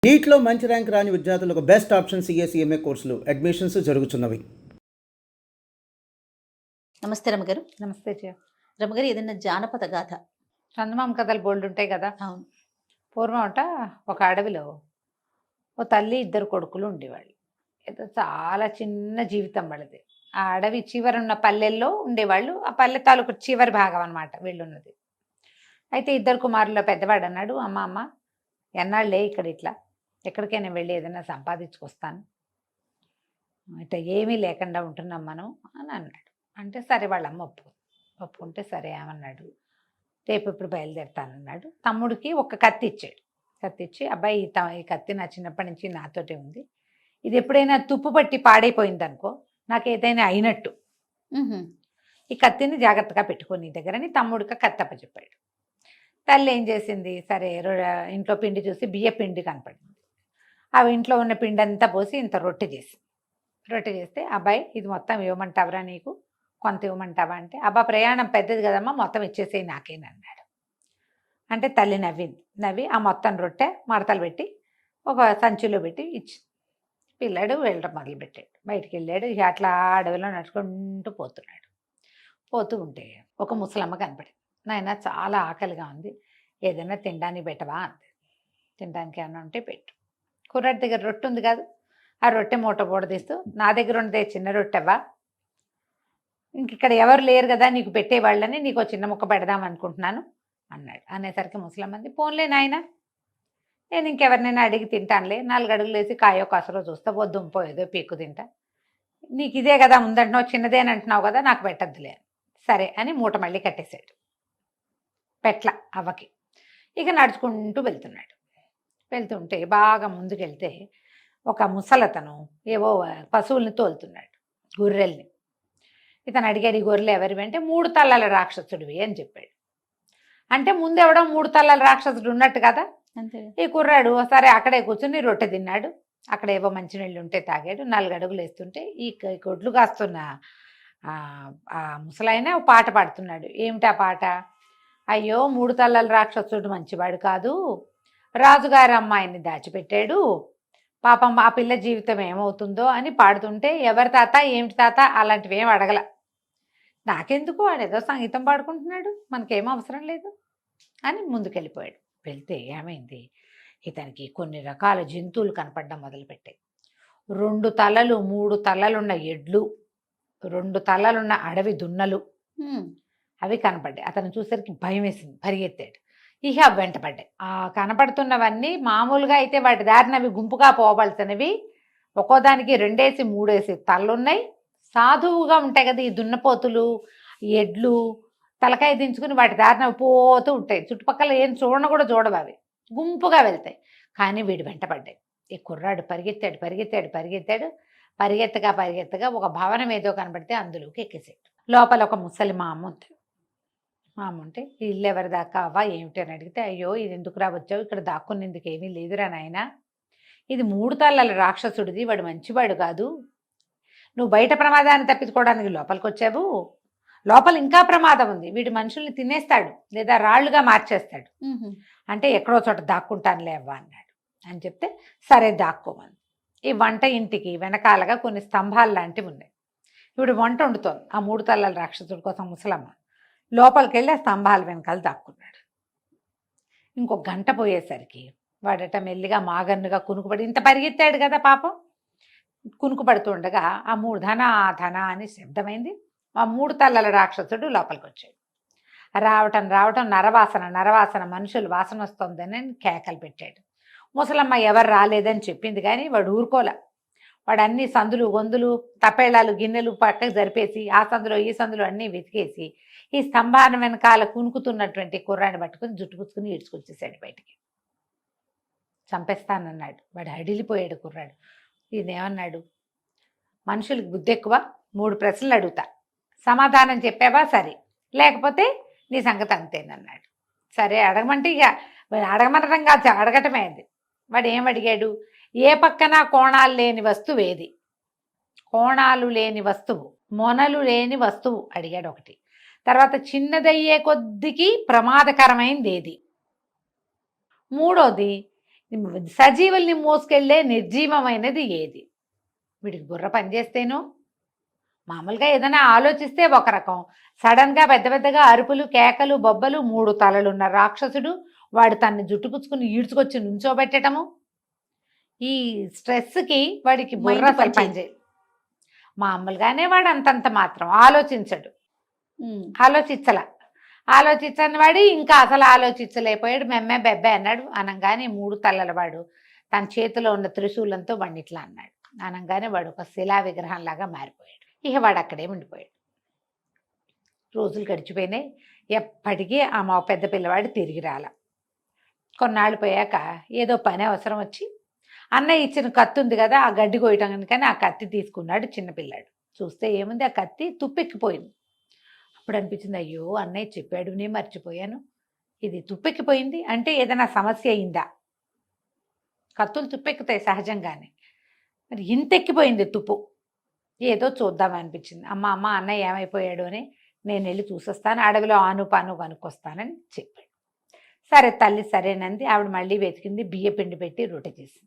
నీట్లో మంచి ర్యాంక్ రాని విద్యార్థులకు బెస్ట్ ఆప్షన్ సిఎస్ఈఎంఏ కోర్సులు అడ్మిషన్స్ జరుగుతున్నవి. నమస్తే రమగారు. నమస్తే జయ. రమగారు, ఏదైనా జానపద గాథ? చందమామ కథలు బోల్డ్ ఉంటాయి కదా. అవును. పూర్వం అంట ఒక అడవిలో ఓ తల్లి ఇద్దరు కొడుకులు ఉండేవాళ్ళు. ఏదో చాలా చిన్న జీవితం వాళ్ళది. ఆ అడవి చివరున్న పల్లెల్లో ఉండేవాళ్ళు. ఆ పల్లె తాలూకు చివరి భాగం అనమాట వీళ్ళున్నది. అయితే ఇద్దరు కుమారుల్లో పెద్దవాడు అన్నాడు, అమ్మ అమ్మ ఎన్నాళ్ళే ఇక్కడ ఇట్లా, ఎక్కడికైనా వెళ్ళి ఏదైనా సంపాదించుకొస్తాను, ఇట్లా ఏమీ లేకుండా ఉంటున్నాం మనం అని అన్నాడు. అంటే సరే వాళ్ళ అమ్మ ఒప్పుకుంటే సరే ఏమన్నాడు, రేపు ఇప్పుడు బయలుదేరుతానన్నాడు. తమ్ముడికి ఒక కత్తి ఇచ్చాడు. కత్తి ఇచ్చి, అబ్బాయి ఈ కత్తి నా చిన్నప్పటి నుంచి నాతోటే ఉంది, ఇది ఎప్పుడైనా తుప్పు పట్టి పాడైపోయింది అనుకో, నాకు ఏదైనా అయినట్టు, ఈ కత్తిని జాగ్రత్తగా పెట్టుకొని నీ దగ్గరని తమ్ముడికి కత్తి అప్పచెప్పాడు. తల్లి ఏం చేసింది, సరే ఇంట్లో పిండి చూసి బియ్య పిండి కనపడింది. అవి ఇంట్లో ఉన్న పిండి అంతా పోసి ఇంత రొట్టె చేస్తే, అబ్బాయి ఇది మొత్తం ఇవ్వమంటావరా, నీకు కొంత ఇవ్వమంటావా అంటే, అబ్బా ప్రయాణం పెద్దది కదమ్మా, మొత్తం ఇచ్చేసేయి నాకేనన్నాడు. అంటే తల్లి నవ్వి ఆ మొత్తం రొట్టె మడతలు పెట్టి ఒక సంచిలో పెట్టి ఇచ్చి పిల్లాడు వెళ్ళడం మొదలుపెట్టాడు. బయటికి వెళ్ళాడు. అట్లా అడవిలో నడుచుకుంటూ పోతూ ఉంటే ఒక ముసలమ్మ కనపడింది. నాయన చాలా ఆకలిగా ఉంది, ఏదైనా తినడానికి పెట్టవా అంది. తినడానికి ఏమన్నా ఉంటే పెట్టు. కుర్రాడి దగ్గర రొట్టె ఉంది కాదు, ఆ రొట్టె మూట బోడదీస్తూ, నా దగ్గర ఉన్నదే చిన్న రొట్టెవా, ఇంక ఇక్కడ ఎవరు లేరు కదా నీకు పెట్టేవాళ్ళని, నీకు చిన్న ముక్క పెడదాం అనుకుంటున్నాను అన్నాడు. అనేసరికి ముసలమ్మంది, పోన్లే నాయన, నేను ఇంకెవరినైనా అడిగి తింటానులే, 4 అడుగులు వేసి కాయో కసరో చూస్తా, దుంపో ఏదో పీక్కు తింటా, నీకు ఇదే కదా ముందంటున్నావు, చిన్నదేనంటున్నావు కదా, నాకు పెట్టద్దులే. సరే అని మూట మళ్ళీ కట్టేశాడు. పెట్ల అవ్వకి. ఇక నడుచుకుంటూ వెళ్తుంటే బాగా ముందుకెళ్తే ఒక ముసలతను ఏవో పశువుల్ని తోలుతున్నాడు, గొర్రెల్ని. ఇతను అడిగాడు, ఈ గొర్రెలు ఎవరివి అంటే, 3 తలల రాక్షసుడివి అని చెప్పాడు. అంటే ముందెవడో 3 తలల రాక్షసుడు ఉన్నట్టు కదా. అంతే. ఈ కుర్రాడు సరే అక్కడే కూర్చుని రొట్టె తిన్నాడు. అక్కడ ఏవో మంచినీళ్ళు ఉంటే తాగాడు. 4 అడుగులు వేస్తుంటే ఈ గొడ్లు కాస్తున్న ఆ ముసలాయన ఓ పాట పాడుతున్నాడు. ఏమిటా పాట, అయ్యో 3 తలల రాక్షసుడు మంచివాడు కాదు, రాజుగారి అమ్మాయిని దాచిపెట్టాడు, పాపం ఆ పిల్ల జీవితం ఏమవుతుందో అని పాడుతుంటే, ఎవరి తాత ఏమిటి తాత అలాంటివి ఏం అడగల, నాకెందుకు, వాడేదో సంగీతం పాడుకుంటున్నాడు, మనకేం అవసరం లేదు అని ముందుకెళ్ళిపోయాడు. వెళ్తే ఏమైంది, ఇతనికి కొన్ని రకాల జంతువులు కనపడడం మొదలుపెట్టాయి. 2 తలలు 3 తలలున్న ఎడ్లు, 2 తలలున్న అడవి దున్నలు అవి కనపడ్డాయి. అతను చూసరికి భయం వేసింది, పరిగెత్తాడు. ఇక వెంటపడ్డాయి. ఆ కనపడుతున్నవన్నీ మామూలుగా అయితే వాటి దారిన అవి గుంపుగా పోవలసినవి, ఒక్కోదానికి 2 3 తలలున్నాయి. సాధువుగా ఉంటాయి కదా ఈ దున్నపోతులు, ఎడ్లు, తలకాయ దించుకుని వాటి దారిన పోతూ ఉంటాయి. చుట్టుపక్కల ఏం కూడా చూడవు, అవి గుంపుగా వెళ్తాయి. కానీ వీడు వెంటపడ్డాయి. ఈ కుర్రాడు పరిగెత్తాడు. పరిగెత్తగా ఒక భవనం ఏదో కనబడితే అందులోకి ఎక్కేసాడు. లోపల ఒక ముసలి మామ ఉంటే, ఈ ఇల్లు ఎవరి దాకా అవ్వా ఏమిటి అని అడిగితే, అయ్యో ఇది ఎందుకు వచ్చావు, ఇక్కడ దాక్కునేందుకు ఏమీ లేదురా నాయన, ఇది 3 తలల రాక్షసుడిది, వాడు మంచివాడు కాదు, నువ్వు బయట ప్రమాదాన్ని తప్పించుకోవడానికి లోపలికి వచ్చావు, లోపల ఇంకా ప్రమాదం ఉంది, వీడు మనుషుల్ని తినేస్తాడు లేదా రాళ్లుగా మార్చేస్తాడు, అంటే ఎక్కడో చోట దాక్కుంటానులే అవ్వ అన్నాడు. అని చెప్తే సరే దాక్కోమని. ఈ వంట ఇంటికి వెనకాలగా కొన్ని స్తంభాలు లాంటివి ఉన్నాయి. ఇప్పుడు వంట వండుతోంది ఆ 3 తలల రాక్షసుడి కోసం ముసలమ్మ. లోపలికి వెళ్ళి ఆ స్తంభాల వెనకాల దాక్కున్నాడు. ఇంకో గంట పోయేసరికి వాడట మెల్లిగా మాగన్నుగా కునుకుపడి, ఇంత పరిగెత్తాడు కదా పాపం, కునుకుపడుతుండగా ఆ 3 ధన అని శబ్దమైంది. ఆ 3 తలల రాక్షసుడు లోపలికి వచ్చాడు. రావటం నరవాసన, మనుషులు వాసన వస్తుందని కేకలు పెట్టాడు. ముసలమ్మ ఎవరు రాలేదని చెప్పింది కానీ వాడు ఊరుకోలే. వాడు అన్ని సందులు గొంతులు తపేళాలు గిన్నెలు పక్కకు జరిపేసి ఆ సందులో ఈ సందులో అన్నీ వెతికేసి ఈ స్తంభాన వెనకాల కునుకుతున్నటువంటి కుర్రాన్ని పట్టుకుని జుట్టు పుచ్చుకుని ఈడ్చుకొచ్చేసాడు బయటికి. చంపేస్తానన్నాడు. వాడు అడిలిపోయాడు కుర్రాడు. ఇదేమన్నాడు, మనుషులకు బుద్ధి ఎక్కువ, 3 ప్రశ్నలు అడుగుతా, సమాధానం చెప్పావా సరే, లేకపోతే నీ సంగతి అంతేనన్నాడు. సరే అడగమంటే ఇక అడగమనరంగా అడగటమే అది. వాడు ఏం అడిగాడు, ఏ పక్కన కోణాలు లేని వస్తువు ఏది, కోణాలు లేని వస్తువు, మొనలు లేని వస్తువు అడిగాడు ఒకటి. తర్వాత చిన్నదయ్యే కొద్దికి ప్రమాదకరమైనది ఏది, 3వది సజీవుల్ని మోసుకెళ్ళే నిర్జీవమైనది ఏది? వీడికి బుర్ర పనిచేస్తేనో మామూలుగా ఏదైనా ఆలోచిస్తే ఒక రకం, సడన్గా పెద్ద పెద్దగా అరుపులు కేకలు బొబ్బలు 3 తలలున్న రాక్షసుడు వాడు తన్ని జుట్టుపుచ్చుకుని ఈడ్చుకొచ్చి నుంచోబెట్టడము. ఈ స్ట్రెస్కి వాడికి బుర్ర మైండ్ అసలు పనిచేయదు. పనిచేయదు. మామూలుగానే వాడు అంతంత మాత్రం ఆలోచించడు. ఆలోచించని వాడు ఇంకా అసలు ఆలోచించలేకపోయాడు. మెమ్మే బెబ్బే అన్నాడు. అనంగానే 3 తలల వాడు తన చేతిలో ఉన్న త్రిశూలంతో వాడిని ఇట్లా అన్నాడు. అనంగానే వాడు ఒక శిలా విగ్రహంలాగా మారిపోయాడు. ఇక వాడు అక్కడే ఉండిపోయాడు. రోజులు గడిచిపోయినాయి. ఎప్పటికీ ఆ మా పెద్ద పిల్లవాడు తిరిగి రాల. కొన్నాళ్ళు పోయాక ఏదో పని అవసరం వచ్చి అన్నయ్య ఇచ్చిన కత్తి ఉంది కదా, ఆ గడ్డి కోయటం కానీ ఆ కత్తి తీసుకున్నాడు చిన్నపిల్లాడు. చూస్తే ఏముంది, ఆ కత్తి తుప్పెక్కిపోయింది. అప్పుడు అనిపించింది, అయ్యో అన్నయ్య చెప్పాడు, నేను మర్చిపోయాను. ఇది తుప్పెక్కిపోయింది అంటే ఏదైనా సమస్య అయిందా? కత్తులు తుప్పెక్కుతాయి సహజంగానే, మరి ఇంతెక్కిపోయింది తుప్పు. ఏదో చూద్దాం అనిపించింది. అమ్మ అన్నయ్య ఏమైపోయాడు అని నేను వెళ్ళి చూసొస్తాను, అడవిలో ఆను పాను కనుక్కొస్తానని చెప్పాడు. సరే తల్లి సరేనంది. ఆవిడ మళ్ళీ వెతికింది, బియ్య పిండి పెట్టి రొట్టె చేసింది.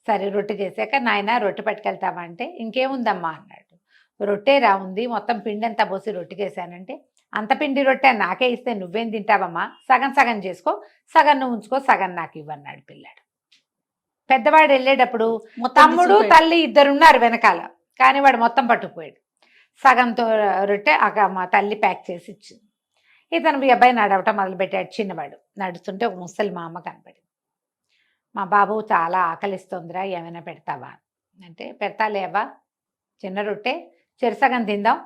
సరే రొట్టె చేశాక, నాయన రొట్టె పట్టుకెళ్తావా అంటే, ఇంకేముందమ్మా అన్నాడు. రొట్టె రా ఉంది, మొత్తం పిండి అంతా పోసి రొట్టె చేశానంటే, అంత పిండి రొట్టె నాకే ఇస్తే నువ్వేం తింటావమ్మా, సగం సగం చేసుకో, సగం నువ్వు ఉంచుకో, సగం నాకు ఇవ్వన్నాడు పిల్లాడు. పెద్దవాడు వెళ్ళేటప్పుడు తమ్ముడు తల్లి ఇద్దరున్నారు వెనకాల, కానీ వాడు మొత్తం పట్టుకుపోయాడు. సగంతో రొట్టె మా తల్లి ప్యాక్ చేసి ఇచ్చింది. ఇతను ఈ అబ్బాయి నడవటం మొదలుపెట్టాడు. చిన్నవాడు నడుస్తుంటే ఒక ముసలి మా అమ్మ కనపడింది. మా బాబు చాలా ఆకలిస్తుందిరా, ఏమైనా పెడతావా అంటే, పెడతాలేవా, చిన్న రొట్టె చెరుసగం తిందాం,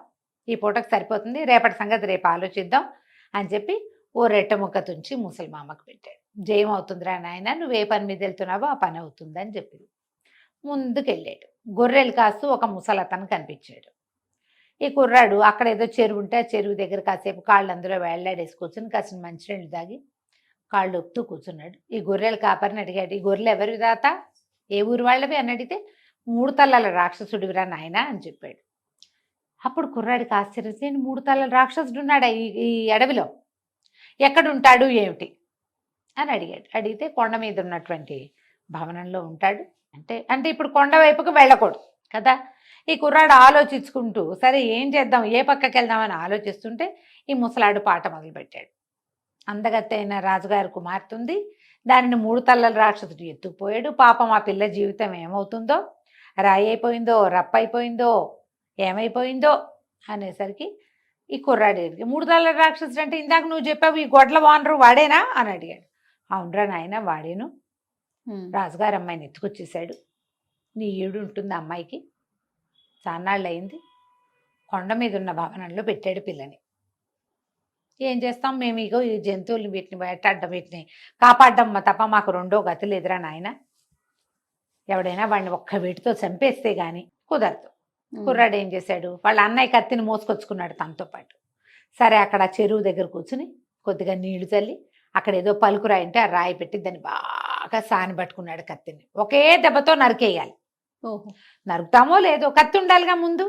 ఈ పూటకు సరిపోతుంది, రేపటి సంగతి రేపు ఆలోచిద్దాం అని చెప్పి ఓ రెట్టె ముక్క తుంచి ముసలి మామకు పెట్టాడు. జయం అవుతుందిరా నాయన, నువ్వు ఏ పని మీద వెళ్తున్నావో ఆ పని అవుతుందని చెప్పింది. ముందుకెళ్ళాడు. గొర్రెలు కాస్తూ ఒక ముసలతను కనిపించాడు. ఈ కుర్రాడు అక్కడ ఏదో చెరువు ఉంటే ఆ చెరువు దగ్గర కాసేపు కాళ్ళు అందులో వేళ్లాడేసి కూర్చొని కాసిన మంచినీళ్ళు తాగి కాళ్ళు ఒప్పుతూ కూర్చున్నాడు. ఈ గొర్రెల కాపరిని అడిగాడు, ఈ గొర్రెలు ఎవరి దాత, ఏ ఊరు వాళ్ళవి అని అడిగితే, 3 తలల రాక్షసుడివిరా నాయన అని చెప్పాడు. అప్పుడు కుర్రాడికి ఆశ్చర్యం, 3 తలల రాక్షసుడు ఉన్నాడా ఈ అడవిలో, ఎక్కడుంటాడు ఏమిటి అని అడిగాడు. అడిగితే కొండ మీద ఉన్నటువంటి భవనంలో ఉంటాడు అంటే ఇప్పుడు కొండ వైపుకు వెళ్ళకూడదు కదా. ఈ కుర్రాడు ఆలోచించుకుంటూ, సరే ఏం చేద్దాం, ఏ పక్కకి వెళ్దామని ఆలోచిస్తుంటే ఈ ముసలాడు పాట మొదలుపెట్టాడు. అందగత్తైన రాజుగారి కుమార్తె ఉంది, దానిని 3 తలల రాక్షసుడు ఎత్తుకుపోయాడు. పాపం ఆ పిల్ల జీవితం ఏమవుతుందో, రాయి అయిపోయిందో, రప్పైపోయిందో, ఏమైపోయిందో అనేసరికి ఈ కుర్రాడు 3 తలల రాక్షసుడు అంటే ఇందాక నువ్వు చెప్పావు ఈ గొడ్ల వానరు వాడేనా అని అడిగాడు. అవునరా నాయన వాడేను, రాజుగారు అమ్మాయిని ఎత్తుకొచ్చేసాడు, నీ ఈడు ఉంటుంది అమ్మాయికి, చాన్నాళ్ళు అయింది, కొండ మీద ఉన్న భవనంలో పెట్టాడు పిల్లని. ఏం చేస్తాం మేము, ఇగో ఈ జంతువుల్ని వీటిని వేటాడడం, వీటిని కాపాడడం తప్ప మాకు రెండో గతి లేదురా నాయన, ఎవడైనా వాడిని ఒక్క వీటితో చంపేస్తే గాని కుదరదు. కుర్రాడు ఏం చేశాడు, వాళ్ళ అన్నయ్య కత్తిని మోసుకొచ్చుకున్నాడు తనతో పాటు. సరే అక్కడ చెరువు దగ్గర కూర్చుని కొద్దిగా నీళ్లు చల్లి అక్కడ ఏదో పలుకురాయి అంటే ఆ రాయి పెట్టి దాన్ని బాగా సాని పట్టుకున్నాడు కత్తిని. ఒకే దెబ్బతో నరికేయాలి. నరుకుతామో లేదో, కత్తి ఉండాలిగా ముందు.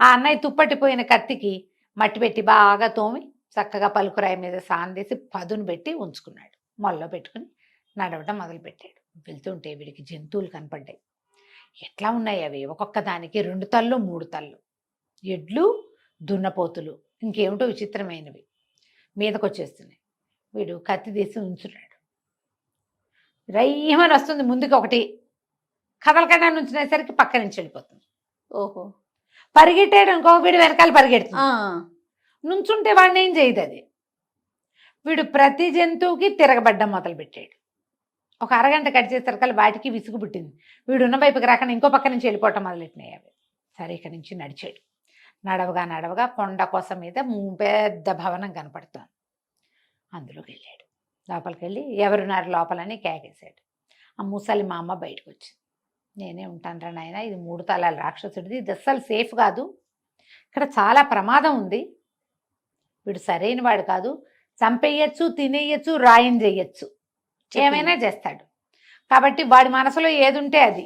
ఆ అన్నయ్య తుప్పటిపోయిన కత్తికి మట్టి పెట్టి బాగా తోమి చక్కగా పలుకురాయి మీద సాందేసి పదును పెట్టి ఉంచుకున్నాడు. మొల్లో పెట్టుకుని నడవడం మొదలుపెట్టాడు. వెళ్తుంటే వీడికి జంతువులు కనపడ్డాయి. ఎట్లా ఉన్నాయి అవి, ఒక్కొక్క దానికి 2 తళ్ళు 3 తళ్ళు, ఎడ్లు దున్నపోతులు, ఇంకేమిటో విచిత్రమైనవి మీదకి వచ్చేస్తున్నాయి. వీడు కత్తి తీసి ఉంచున్నాడు. రయ్యమని వస్తుంది ముందుకు ఒకటి, కదలకుండా నుంచినేసరికి పక్క నుంచి వెళ్ళిపోతుంది. ఓహో, పరిగెట్టాడు అనుకో, వీడు వెనకాల పరిగెడుతుంది. నుంచుంటే వాడిని ఏం చేయదు అది. వీడు ప్రతి జంతువుకి తిరగబడ్డం మొదలుపెట్టాడు. ఒక అరగంట కట్ చేసేసరికి వాటికి విసుగు పుట్టింది. వీడు ఉన్న వైపుకి రాకుండా ఇంకో పక్క నుంచి వెళ్ళిపోవటం మొదలెట్టినాయి అవి. సరే ఇక్కడి నుంచి నడిచాడు. నడవగా కొండ కోసం మీద పెద్ద భవనం కనపడుతోంది. అందులోకి వెళ్ళాడు. లోపలికి వెళ్ళి ఎవరున్నారు లోపలని కేకేశాడు. ఆ ముసలి మా అమ్మ బయటకు వచ్చింది. నేనే ఉంటానురా నాయన, ఇది 3 తలాల రాక్షసుడిది, ఇది అస్సలు సేఫ్ కాదు, ఇక్కడ చాలా ప్రమాదం ఉంది, వీడు సరైన వాడు కాదు, చంపేయచ్చు, తినేయచ్చు, రాయం చేయొచ్చు, ఏమైనా చేస్తాడు, కాబట్టి వాడి మనసులో ఏది ఉంటే అది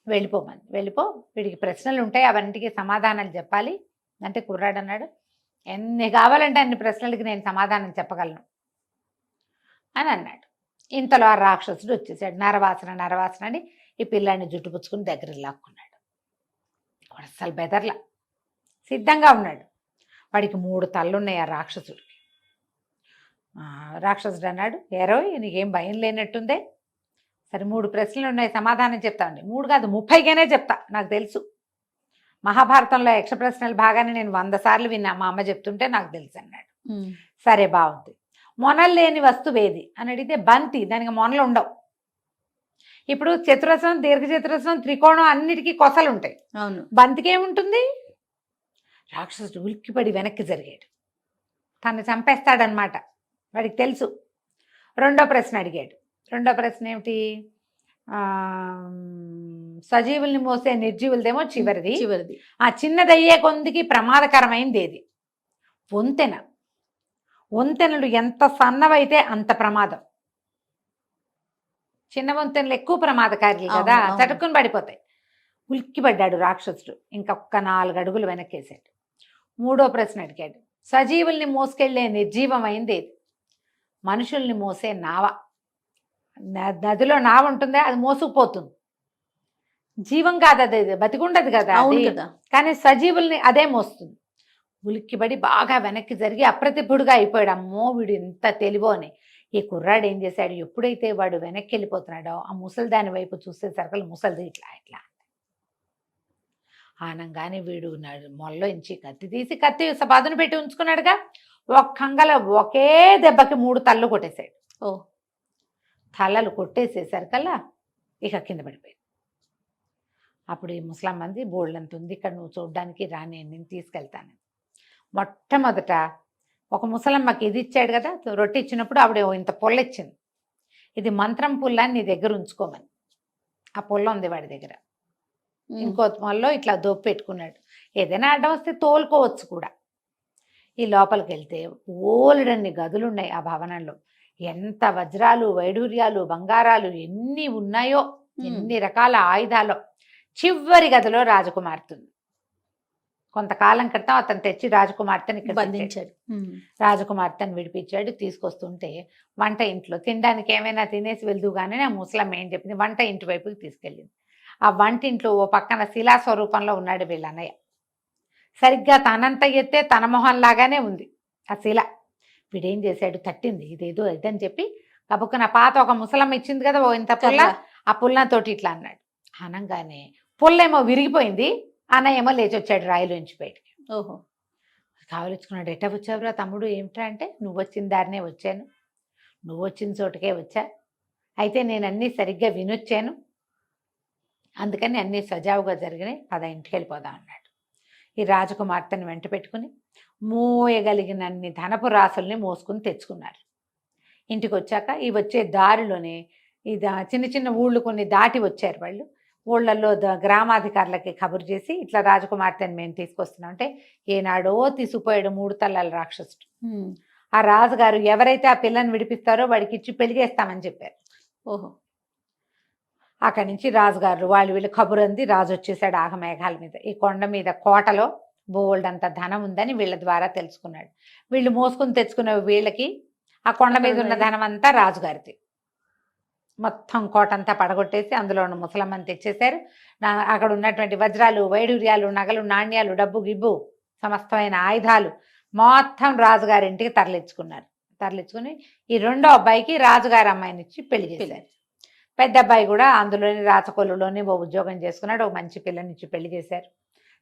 వెళ్ళిపోమని. వెళ్ళిపో, వీడికి ప్రశ్నలు ఉంటాయి, అవన్నిటికీ సమాధానాలు చెప్పాలి అంటే కుర్రాడు అన్నాడు, ఎన్ని కావాలంటే అన్ని ప్రశ్నలకి నేను సమాధానం చెప్పగలను అని అన్నాడు. ఇంతలో ఆ రాక్షసుడు వచ్చేసాడు. నరవాసన అని ఈ పిల్లాన్ని జుట్టు పుచ్చుకుని దగ్గర లాక్కున్నాడు. వాడు అస్సలు బెదర్లా, సిద్ధంగా ఉన్నాడు. వాడికి 3 తల్లున్నాయి ఆ రాక్షసుడికి. రాక్షసుడు అన్నాడు, ఏరో నీకేం భయం లేనట్టుందే, సరే 3 ప్రశ్నలు ఉన్నాయి, సమాధానం చెప్తాండి. 3 కాదు 30గానే చెప్తా, నాకు తెలుసు. మహాభారతంలో యక్ష ప్రశ్నలు బాగానే నేను 100 సార్లు విన్నా, మా అమ్మ చెప్తుంటే నాకు తెలుసు అన్నాడు. సరే బాగుంది. మొనలు లేని వస్తువు ఏది అని అడిగితే బంతి, దానికి మొనలు ఉండవు. ఇప్పుడు చతురస్రం, దీర్ఘచతురస్రం, త్రికోణం అన్నిటికీ కొసలు ఉంటాయి, అవును. బంతికి ఏముంటుంది? రాక్షసుడు ఉలిక్కిపడి వెనక్కి జరిగాడు, తను చంపేస్తాడనమాట, వాడికి తెలుసు. రెండో ప్రశ్న అడిగాడు. రెండో ప్రశ్న ఏమిటి? సజీవుల్ని మోసే నిర్జీవులదేమో చివరిది. ఆ చిన్నదయ్యే కొందికి ప్రమాదకరమైంది ఏది? వంతెన. వంతెనలు ఎంత సన్నవైతే అంత ప్రమాదం. చిన్న వంతెనలు ఎక్కువ ప్రమాదకారి కదా, చటుక్కుని పడిపోతాయి. ఉలిక్కిపడ్డాడు రాక్షసుడు, ఇంకొక 4 అడుగులు వెనక్కేసాడు. మూడో ప్రశ్న అడిగాడు. సజీవుల్ని మోసుకెళ్లే నిర్జీవమైంది ఏది? మనుషుల్ని మోసే నావ. నదిలో నావ ఉంటుందే, అది మోసుకుపోతుంది, జీవం కాదు, అది బతికుండదు కదా, కానీ సజీవుల్ని అదే మోస్తుంది. ఉలిక్కిపడి బాగా వెనక్కి జరిగి అప్రతిభుడుగా అయిపోయాడు. అమ్మో వీడు ఎంత తెలివో అని. ఈ కుర్రాడు ఏం చేశాడు, ఎప్పుడైతే వాడు వెనక్కి వెళ్ళిపోతున్నాడో ఆ ముసలిదాని వైపు చూసేసరికి ముసలిది ఇట్లా ఇట్లా ఆనంగానే వీడు మొల్లో ఇంచి కత్తి తీసి, కత్తి పదును పెట్టి ఉంచుకున్నాడుగా, ఒక్కంగలో ఒకే దెబ్బకి 3 తలలు కొట్టేశాడు. తలలు కొట్టేసేసరికల్లా ఇక కింద పడిపోయాడు. అప్పుడు ఈ ముసలమ్మంది, బోళ్ళంత ఉంది ఇక్కడ, నువ్వు చూడ్డానికి రాని, నేను తీసుకెళ్తాను. మొట్టమొదట ఒక ముసలమ్మకి ఇది ఇచ్చాడు కదా, రొట్టె ఇచ్చినప్పుడు ఆవిడ ఇంత పుల్ల ఇచ్చింది, ఇది మంత్రం పుల్ల నీ దగ్గర ఉంచుకోమని. ఆ పుల్ల ఉంది వాడి దగ్గర. ఇంకో మొల్లో ఇట్లా దోపు పెట్టుకున్నాడు, ఏదైనా అడ్డం వస్తే తోలుకోవచ్చు కూడా. ఈ లోపలికి వెళ్తే ఓలెడన్ని గదులున్నాయి ఆ భవనంలో. ఎంత వజ్రాలు, వైడూర్యాలు, బంగారాలు ఎన్ని ఉన్నాయో, ఎన్ని రకాల ఆయుధాలు. చివరి గదిలో రాజకుమార్తె ఉంది. కొంతకాలం క్రితం అతను తెచ్చి రాజకుమార్తెని ఇక్కడ బంధించాడు. రాజకుమార్తెను విడిపించాడు. తీసుకొస్తుంటే వంట ఇంట్లో తినడానికి ఏమైనా తినేసి వెళ్దుగానే ఆ ముసలమ్మ ఏం చెప్పింది, వంట ఇంటి వైపుకి తీసుకెళ్ళింది. ఆ వంటింట్లో ఓ పక్కన శిలా స్వరూపంలో ఉన్నాడు వీళ్ళ అన్నయ్య. సరిగ్గా తనంత ఎత్తే తన మొహం లాగానే ఉంది ఆ శిల. వీడేం చేశాడు, తట్టింది, ఇదేదో ఇదని చెప్పి కబుక్కున పాత ఒక ముసలమ్మ ఇచ్చింది కదా ఓ ఇంత పుల్ల, ఆ పుల్లతోటి ఇట్లా అన్నాడు. అనగానే పుల్లేమో విరిగిపోయింది, అన్నయ్య ఏమో లేచి వచ్చాడు రాయిలోంచి బయటికి. ఓహో, కావలించుకున్నాడు. ఎట్ట వచ్చావురా తమ్ముడు, ఏమిటా అంటే, నువ్వు వచ్చిన దారినే వచ్చాను, నువ్వు వచ్చిన చోటుకే వచ్చా, అయితే నేను అన్నీ సరిగ్గా వినొచ్చాను, అందుకని అన్నీ సజావుగా జరిగినాయి, పద ఇంటికి వెళ్ళిపోదాం అన్నాడు. ఈ రాజకుమార్తెను వెంట పెట్టుకుని మోయగలిగినన్ని ధనపు రాసుల్ని మోసుకుని తెచ్చుకున్నారు. ఇంటికి వచ్చాక ఈ వచ్చే దారిలోనే ఇది చిన్న చిన్న ఊళ్ళు కొన్ని దాటి వచ్చారు వాళ్ళు. ఊళ్ళల్లో గ్రామాధికారులకి కబురు చేసి, ఇట్లా రాజకుమార్తెను మేము తీసుకొస్తున్నాం అంటే, ఏనాడో తీసుకుపోయాడు 3 తలల రాక్షసుడు. ఆ రాజుగారు ఎవరైతే ఆ పిల్లని విడిపిస్తారో వాడికి ఇచ్చి పెళ్లి చేస్తామని చెప్పారు. ఓహో, అక్కడి నుంచి రాజుగారు వాళ్ళు వీళ్ళు కబురు అంది. రాజు వచ్చేసాడు ఆగమేఘాల మీద. ఈ కొండ మీద కోటలో బోల్డ్ అంత ధనం ఉందని వీళ్ళ ద్వారా తెలుసుకున్నాడు. వీళ్ళు మోసుకుని తెచ్చుకున్న వీళ్ళకి ఆ కొండ మీద ఉన్న ధనం అంతా రాజుగారిది. మొత్తం కోటంతా పడగొట్టేసి అందులో ఉన్న ముసలమ్మని తెచ్చేశారు. అక్కడ ఉన్నటువంటి వజ్రాలు, వైడూర్యాలు, నగలు, నాణ్యాలు, డబ్బు గిబ్బు, సమస్తమైన ఆయుధాలు మొత్తం రాజుగారింటికి తరలించుకున్నారు. తరలించుకుని ఈ రెండో అబ్బాయికి రాజుగారి అమ్మాయిని ఇచ్చి పెళ్లి చేశారు. పెద్ద అబ్బాయి కూడా అందులోని రాచకొల్లులోనే ఓ ఉద్యోగం చేసుకున్నాడు. ఒక మంచి పిల్లనిచ్చి పెళ్లి చేశారు.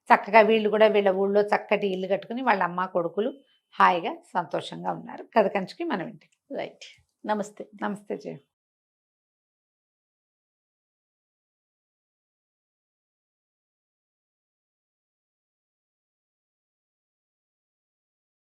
చక్కగా వీళ్ళు కూడా వీళ్ళ ఊళ్ళో చక్కటి ఇల్లు కట్టుకుని వాళ్ళ అమ్మ కొడుకులు హాయిగా సంతోషంగా ఉన్నారు. కథ కంచుకి మనం ఇంటికి. రైట్. నమస్తే. నమస్తే జయ.